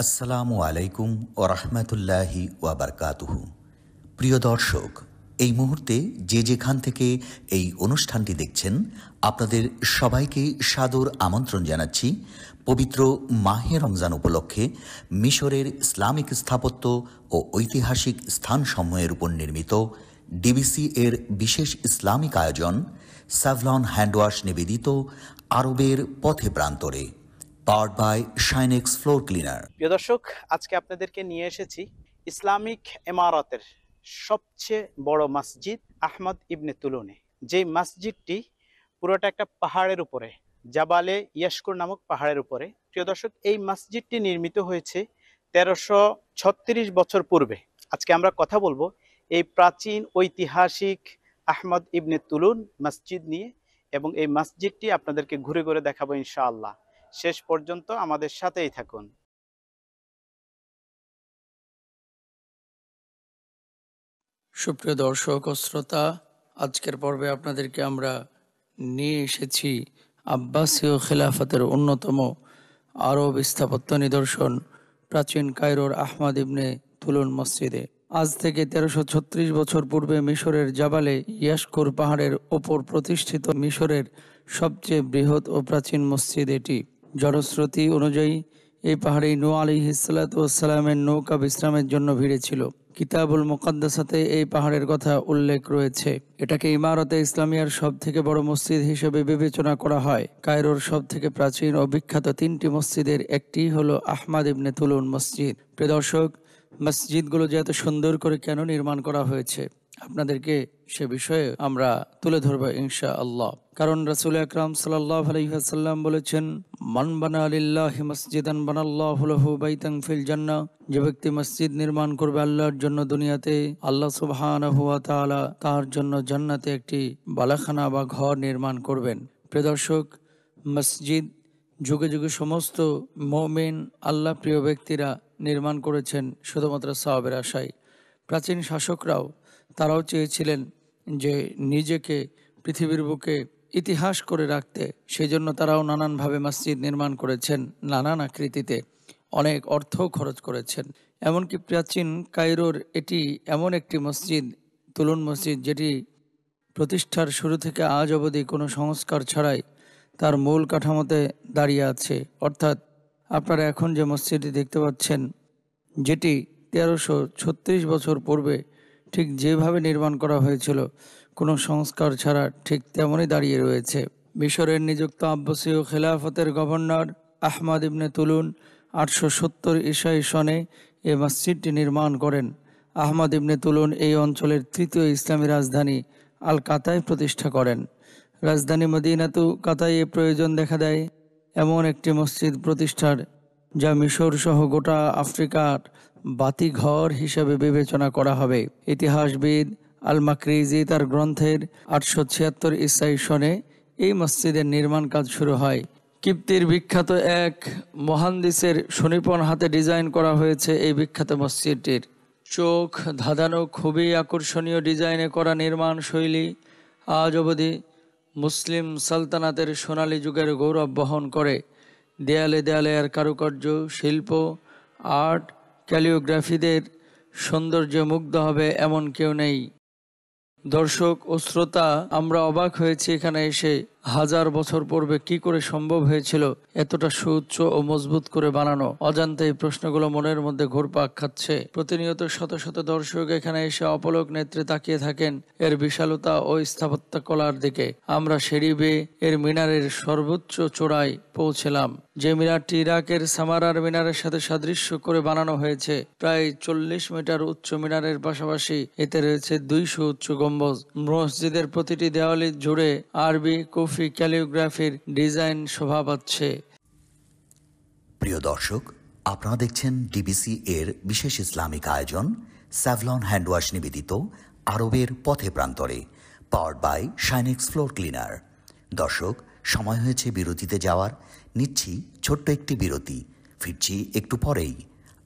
আসসালামু আলাইকুম ওরহমতুল্লাহি ওয়াবারকাতুহু। প্রিয় দর্শক, এই মুহূর্তে যে যেখান থেকে এই অনুষ্ঠানটি দেখছেন, আপনাদের সবাইকে সাদর আমন্ত্রণ জানাচ্ছি পবিত্র মাহে রমজান উপলক্ষে মিশরের ইসলামিক স্থাপত্য ও ঐতিহাসিক স্থানসমূহের উপর নির্মিত ডিবিসি এর বিশেষ ইসলামিক আয়োজন স্যাভলন হ্যান্ডওয়াশ নিবেদিত আরবের পথে প্রান্তরে, powered by Shinex floor cleaner. প্রিয় দর্শক, আজকে আপনাদেরকে নিয়ে এসেছি ইসলামিক ইমারতের সবচেয়ে বড় মসজিদ আহমদ ইবনে তুলুনে। যে মসজিদটি পুরোটা একটা পাহাড়ের উপরে, জাবালে ইয়াশকুর নামক পাহাড়ের উপরে। প্রিয় দর্শক, এই মসজিদটি নির্মিত হয়েছে 1336 বছর পূর্বে। আজকে আমরা কথা বলবো এই প্রাচীন ঐতিহাসিক আহমদ ইবনে তুলুন মসজিদ নিয়ে, এবং এই মসজিদটি আপনাদেরকে ঘুরে ঘুরে দেখাবো ইনশাআল্লাহ। শেষ পর্যন্ত আমাদের সাথেই থাকুন। সুপ্রিয় দর্শক ও শ্রোতা, আজকের পর্বে আপনাদেরকে আমরা নিয়ে এসেছি আব্বাসীয় খেলাফতের অন্যতম আরব স্থাপত্য নিদর্শন প্রাচীন কায়রোর আহমদ ইবনে তুলুন মসজিদে। আজ থেকে 1336 বছর পূর্বে মিশরের জাবালে ইয়াশকুর পাহাড়ের ওপর প্রতিষ্ঠিত মিশরের সবচেয়ে বৃহৎ ও প্রাচীন মসজিদ এটি। জনশ্রুতি অনুযায়ী এই পাহাড়েই নূহ আলাইহিসসালামের নৌকা বিশ্রামের জন্য ভিড়ে ছিল। কিতাবুল মুকাদ্দাসাতে এই পাহাড়ের কথা উল্লেখ রয়েছে। এটাকে ইমারতে ইসলামিয়ার সব থেকে বড় মসজিদ হিসেবে বিবেচনা করা হয়। কায়রোর সব থেকে প্রাচীন ও বিখ্যাত 3টি মসজিদের একটি হলো আহমদ ইবনে তুলুন মসজিদ। প্রিয় দর্শক, মসজিদগুলো যে এত সুন্দর করে কেন নির্মাণ করা হয়েছে আপনাদেরকে সে বিষয়ে আমরা তুলে ধরবো ইনশাআল্লাহ। কারণ রাসূল আকরাম সাল্লাল্লাহু আলাইহি ওয়াসাল্লাম বলেছেন, মান বানা লিল্লাহি মসজিদান বানাল্লাহু লাহু বাইতান ফিল জান্নাহ। যে ব্যক্তি মসজিদ নির্মাণ করবে আল্লাহর জন্য দুনিয়াতে, আল্লাহ সুবহানাহু ওয়া তাআলা তার জন্য জান্নাতে একটি বালাখানা বা ঘর নির্মাণ করবেন। প্রিয় দর্শক, মসজিদ যুগে যুগে সমস্ত মুমিন আল্লাহ প্রিয় ব্যক্তিরা নির্মাণ করেছেন শুধুমাত্র সওয়াবের আশায়। প্রাচীন শাসকরাও তারাও চেয়েছিলেন যে নিজেকে পৃথিবীর বুকে ইতিহাস করে রাখতে, সেই জন্য তারাও নানানভাবে মসজিদ নির্মাণ করেছেন, নানান আকৃতিতে অনেক অর্থ খরচ করেছেন। এমনকি প্রাচীন কায়রোর এটি এমন একটি মসজিদ, তুলুন মসজিদ, যেটি প্রতিষ্ঠার শুরু থেকে আজ অবধি কোনো সংস্কার ছাড়াই তার মূল কাঠামোতে দাঁড়িয়ে আছে। অর্থাৎ আপনারা এখন যে মসজিদটি দেখতে পাচ্ছেন, যেটি 1336 বছর পূর্বে ঠিক যেভাবে নির্মাণ করা হয়েছিল, কোনো সংস্কার ছাড়া ঠিক তেমনই দাঁড়িয়ে রয়েছে। মিশরের নিযুক্ত আব্বাসীয় খেলাফতের গভর্নর আহমদ ইবনে তুলুন 870 ঈসাই সনে এই মসজিদটি নির্মাণ করেন। আহমদ ইবনে তুলুন এই অঞ্চলের তৃতীয় ইসলামী রাজধানী আল কাতায় প্রতিষ্ঠা করেন। রাজধানী মদিনাতু কাতায়ে প্রয়োজন দেখা দেয় এমন একটি মসজিদ প্রতিষ্ঠার, যা মিশর সহ গোটা আফ্রিকার বাতিঘর হিসেবে বিবেচনা করা হবে। ইতিহাসবিদ আল মাকরিজি তার গ্রন্থের 876 ঈসাই সনে এই মসজিদের নির্মাণ কাজ শুরু হয়। কিপ্তির বিখ্যাত এক মুহান্দিসের সুনিপুণ হাতে ডিজাইন করা হয়েছে এই বিখ্যাত মসজিদটির। চোখ ধাঁধানো খুবই আকর্ষণীয় ডিজাইনে করা নির্মাণ শৈলী আজ অবধি মুসলিম সালতানাতের সোনালী যুগের গৌরব বহন করে। দেয়ালে দেয়ালে এর কারুকার্য, শিল্প, আর্ট, ক্যালিওগ্রাফিদের সৌন্দর্যে মুগ্ধ হবে এমন কেউ নেই। দর্শক ও শ্রোতা, আমরা অবাক হয়েছি এখানে এসে, 1000 বছর পূর্বে কি করে সম্ভব হয়েছিল এতটা সুউচ্চ ও মজবুত করে বানানো। অজান্তে এই প্রশ্নগুলো মনের মধ্যে ঘুরপাক খাচ্ছে। প্রতিনিয়ত শত শত দর্শক এখানে এসে অপলক নেত্রে তাকিয়ে থাকেন এর বিশালতা ও স্থাপত্য কলার দিকে। আমরা সিঁড়ি বেয়ে এর মিনারের সর্বোচ্চ চূড়ায় পৌঁছলাম। যে মিনারটি ইরাকের সামারার মিনারের সাথে সাদৃশ্য করে বানানো হয়েছে। প্রায় 40 মিটার উচ্চ মিনারের পাশাপাশি এতে রয়েছে 200 উচ্চ গম্বুজ। মসজিদের প্রতিটি দেওয়ালি জুড়ে আরবি কুফি ক্যালিওগ্রাফির ডিজাইন শোভা পাচ্ছে। প্রিয় দর্শক, আপনারা দেখছেন ডিবিসি এর বিশেষ ইসলামিক আয়োজন স্যাভলন হ্যান্ডওয়াশ নিবেদিত আরবের পথে প্রান্তরে, powered by Shinex floor cleaner. দর্শক, সময় হয়েছে বিরতিতে যাওয়ার। নিচ্ছি ছোট্ট একটি বিরতি, ফিরছি একটু পরেই,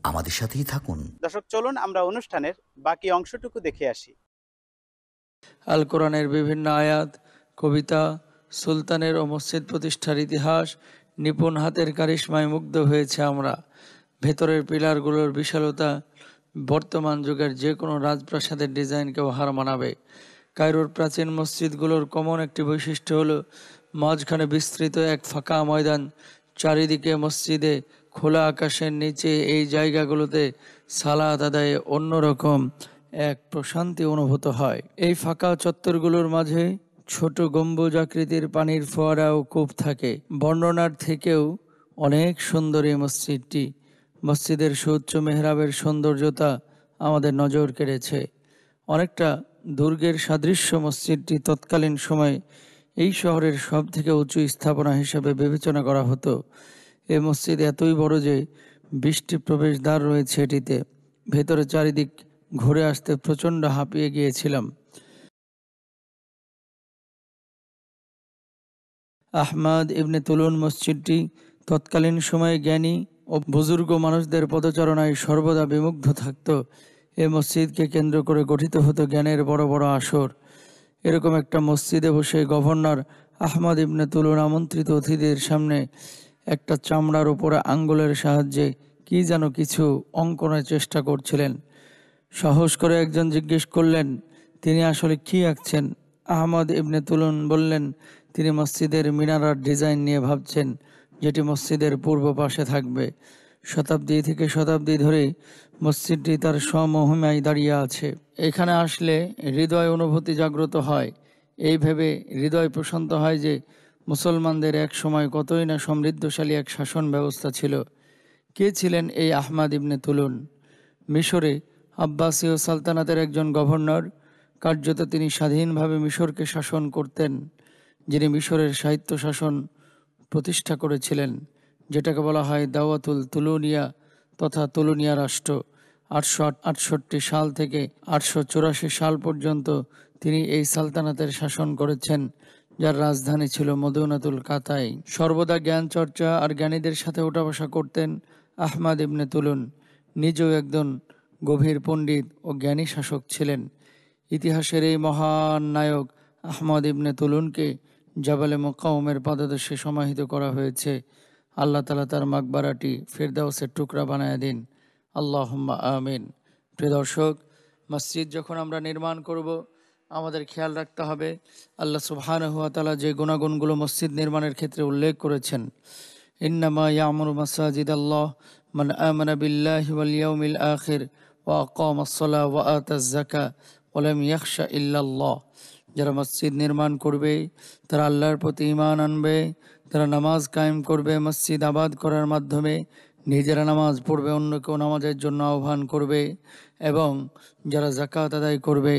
আমাদের সাথেই থাকুন। দর্শক, চলুন আমরা অনুষ্ঠানের বাকি অংশটুকু দেখে আসি। আল কোরআনের বিভিন্ন আয়াত, কবিতা, সুলতানের ও মসজিদ প্রতিষ্ঠার ইতিহাস, নিপুণ হাতের কারিশমায় মুগ্ধ হয়েছে আমরা। ভেতরের পিলারগুলোর বিশালতা বর্তমান যুগের যে কোনো রাজপ্রাসাদের ডিজাইনকেও হার মানাবে। কায়রোর প্রাচীন মসজিদগুলোর কমন একটি বৈশিষ্ট্য হলো মাঝখানে বিস্তৃত এক ফাঁকা ময়দান, চারিদিকে মসজিদে খোলা আকাশের নিচে এই জায়গাগুলোতে সালাত আদায়ে অন্যরকম এক প্রশান্তি অনুভূত হয়। এই ফাঁকা চত্বরগুলোর মাঝে ছোট গম্বুজ আকৃতির পানির ফোয়ারা ও কূপ থাকে। বর্ণনার থেকেও অনেক সুন্দর এই মসজিদটি। মসজিদের সুউচ্চ মেহরাবের সৌন্দর্যতা আমাদের নজর কেড়েছে। অনেকটা দুর্গের সাদৃশ্য মসজিদটি তৎকালীন সময়ে এই শহরের সব থেকে উঁচু স্থাপনা হিসেবে বিবেচনা করা হতো। এই মসজিদ এতই বড় যে 20টি প্রবেশদ্বার রয়েছে এটিতে। ভেতরে চারিদিক ঘুরে আসতে প্রচণ্ড হাঁপিয়ে গিয়েছিলাম। আহমাদ ইবনে তুলুন মসজিদটি তৎকালীন সময়ে জ্ঞানী ও বুজুর্গ মানুষদের পদচারণায় সর্বদা বিমুগ্ধ থাকত। এ মসজিদকে কেন্দ্র করে গঠিত হতো জ্ঞানের বড় বড় আসর। এরকম একটা মসজিদে বসে গভর্নর আহমদ ইবনে তুলুন আমন্ত্রিত অতিথিদের সামনে একটা চামড়ার উপরে আঙ্গুলের সাহায্যে কি যেন কিছু অঙ্কনের চেষ্টা করছিলেন। সাহস করে একজন জিজ্ঞেস করলেন, তিনি আসলে কি আঁকছেন? আহমদ ইবনে তুলুন বললেন, তিনি মসজিদের মিনারার ডিজাইন নিয়ে ভাবছেন, যেটি মসজিদের পূর্ব পাশে থাকবে। শতাব্দী থেকে শতাব্দী ধরে মসজিদটি তার স্বমহিমায় দাঁড়িয়ে আছে। এখানে আসলে হৃদয় অনুভূতি জাগ্রত হয়। এই ভেবে হৃদয় প্রশান্ত হয় যে মুসলমানদের এক সময় কতই না সমৃদ্ধশালী এক শাসন ব্যবস্থা ছিল। কে ছিলেন এই আহমদ ইবনে তুলুন? মিশরে আব্বাসীয় সালতানাতের একজন গভর্নর। কার্যত তিনি স্বাধীনভাবে মিশরকে শাসন করতেন, যিনি মিশরের সাহিত্য শাসন প্রতিষ্ঠা করেছিলেন, যেটাকে বলা হয় দাওয়াতুল তুলুনিয়া তথা তুলুনিয়া রাষ্ট্র। 868 সাল থেকে 884 সাল পর্যন্ত তিনি এই সালতানাতের শাসন করেছেন, যার রাজধানী ছিল মদিনাতুল কাতাই। সর্বদা জ্ঞান চর্চা আর জ্ঞানীদের সাথে ওঠা বসা করতেন আহমদ ইবনে তুলুন। নিজেও একজন গভীর পণ্ডিত ও জ্ঞানী শাসক ছিলেন। ইতিহাসের এই মহান নায়ক আহমদ ইবনে তুলুনকে জাবালে মুকাওমের পাদদেশে সমাহিত করা হয়েছে। আল্লাহ তাআলা তার মাকবারাটি ফিরদাউসের টুকরা বানায় দিন, আল্লাহুম্মা আমিন। প্রিয় দর্শক, মসজিদ যখন আমরা নির্মাণ করব, আমাদের খেয়াল রাখতে হবে আল্লাহ সুবহানাহু ওয়া তাআলা যে গুণাগুণগুলো মসজিদ নির্মাণের ক্ষেত্রে উল্লেখ করেছেন। ইন্নামা ইয়ামুরু মাসাজিদাল্লাহ মান আমানা বিল্লাহি ওয়াল ইয়াউমিল আখির ওয়া আকামাস সালাহ ওয়া আতাজ যাকাত ওয়া লাম ইয়াখশা ইল্লাল্লাহ। যারা মসজিদ নির্মাণ করবে তারা আল্লাহর প্রতি ঈমান আনবে, তারা নামাজ কায়েম করবে। মসজিদ আবাদ করার মাধ্যমে নিজেরা নামাজ পড়বে, অন্যকেও নামাজের জন্য আহ্বান করবে, এবং যারা যাকাত আদায় করবে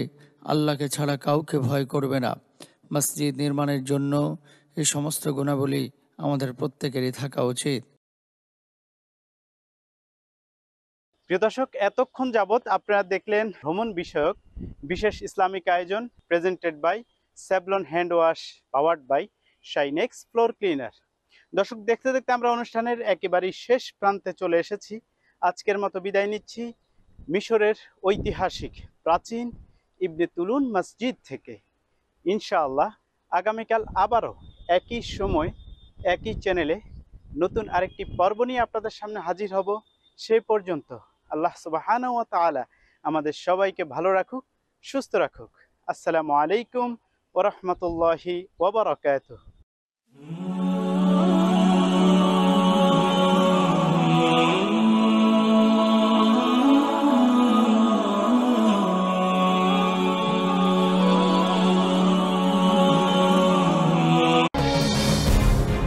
আল্লাহকে ছাড়া কাউকে ভয় করবে না। মসজিদ নির্মাণের জন্য এই সমস্ত গুণাবলী আমাদের প্রত্যেকেরই থাকা উচিত। প্রিয় দর্শক, এতক্ষণ যাবৎ আপনারা দেখলেন ভ্রমণ বিষয়ক বিশেষ ইসলামিক আয়োজন presented by Savlon hand wash, powered by Shinex floor cleaner. দর্শক, দেখতে দেখতে আমরা অনুষ্ঠানের একেবারেই শেষ প্রান্তে চলে এসেছি। আজকের মতো বিদায় নিচ্ছি মিশরের ঐতিহাসিক প্রাচীন ইবনে তুলুন মসজিদ থেকে। ইনশাআল্লাহ আগামীকাল আবারও একই সময় একই চ্যানেলে নতুন আরেকটি পর্ব নিয়ে আপনাদের সামনে হাজির হব। সেই পর্যন্ত আল্লাহ সুবহানাহু ওয়া তাআলা আমাদের সবাইকে ভালো রাখুক, সুস্থ রাখুক। আসসালামু আলাইকুম ওয়া রাহমাতুল্লাহি ওয়া বারাকাতুহু।